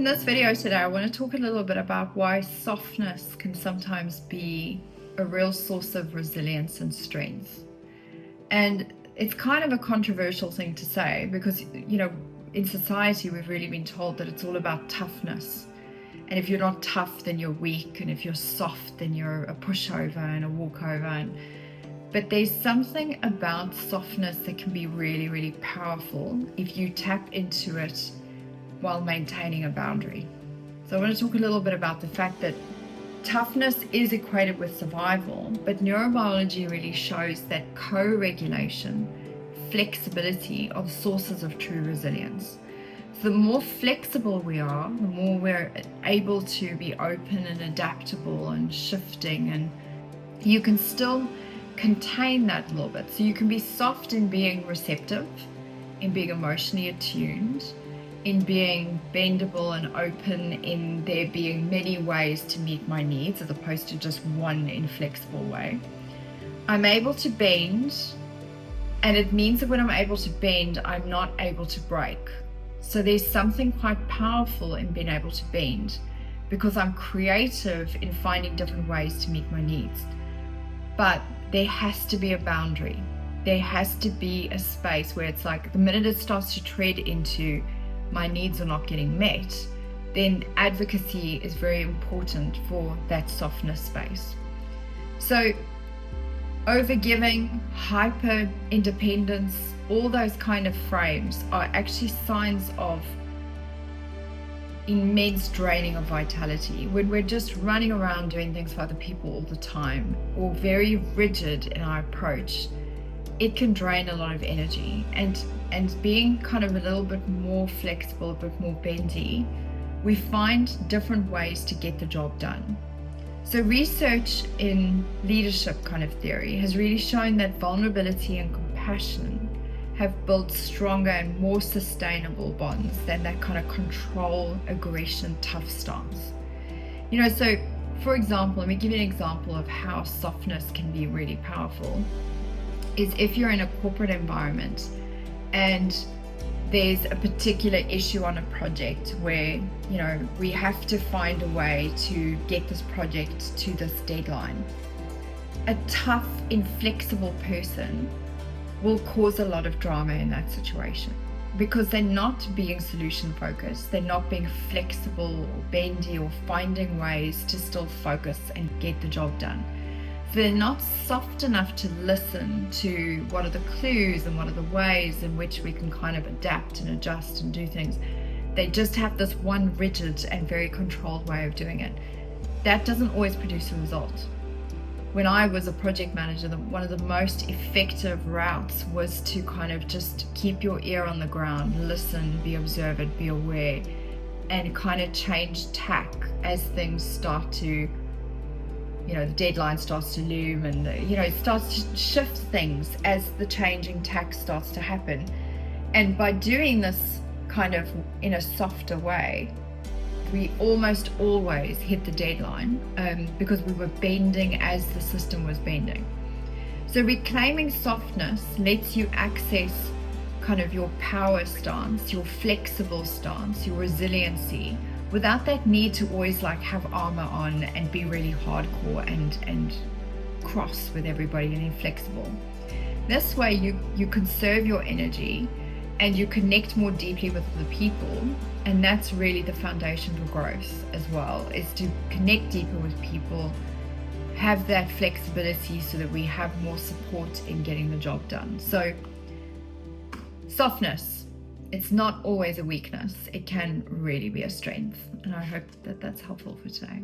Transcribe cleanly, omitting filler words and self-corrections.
this video today, I want to talk a little bit about why softness can sometimes be a real source of resilience and strength. And it's kind of a controversial thing to say because, in society, we've really been told that it's all about toughness. And if you're not tough, then you're weak. And if you're soft, then you're a pushover and a walkover. But there's something about softness that can be really, really powerful if you tap into it while maintaining a boundary. So I want to talk a little bit about the fact that toughness is equated with survival, but neurobiology really shows that co-regulation, flexibility are sources of true resilience. So the more flexible we are, the more we're able to be open and adaptable and shifting, and you can still contain that a little bit. So you can be soft in being receptive, in being emotionally attuned, in being bendable and open, in there being many ways to meet my needs as opposed to just one inflexible way. I'm able to bend, and it means that when I'm able to bend, I'm not able to break. So there's something quite powerful in being able to bend because I'm creative in finding different ways to meet my needs. But there has to be a boundary. There has to be a space where it's like the minute it starts to tread into my needs are not getting met, then advocacy is very important for that softness space. So overgiving, hyper independence, all those kind of frames are actually signs of immense draining of vitality. When we're just running around doing things for other people all the time, or very rigid in our approach, it can drain a lot of energy. And being kind of a little bit more flexible, a bit more bendy, we find different ways to get the job done. So research in leadership kind of theory has really shown that vulnerability and compassion have built stronger and more sustainable bonds than that kind of control, aggression, tough stance. So for example, let me give you an example of how softness can be really powerful. Is if you're in a corporate environment and there's a particular issue on a project where, we have to find a way to get this project to this deadline. A tough, inflexible person will cause a lot of drama in that situation because they're not being solution focused, they're not being flexible or bendy or finding ways to still focus and get the job done. They're not soft enough to listen to what are the clues and what are the ways in which we can kind of adapt and adjust and do things. They just have this one rigid and very controlled way of doing it. That doesn't always produce a result. When I was a project manager, one of the most effective routes was to kind of just keep your ear on the ground, listen, be observant, be aware, and kind of change tack as things start to the deadline starts to loom and, it starts to shift things as the changing tack starts to happen. And by doing this kind of in a softer way, we almost always hit the deadline because we were bending as the system was bending. So reclaiming softness lets you access kind of your power stance, your flexible stance, your resiliency, without that need to always have armor on and be really hardcore and cross with everybody and inflexible. This way you conserve your energy and you connect more deeply with the people, and that's really the foundation for growth as well, is to connect deeper with people, have that flexibility so that we have more support in getting the job done. So softness, it's not always a weakness. It can really be a strength. And I hope that that's helpful for today.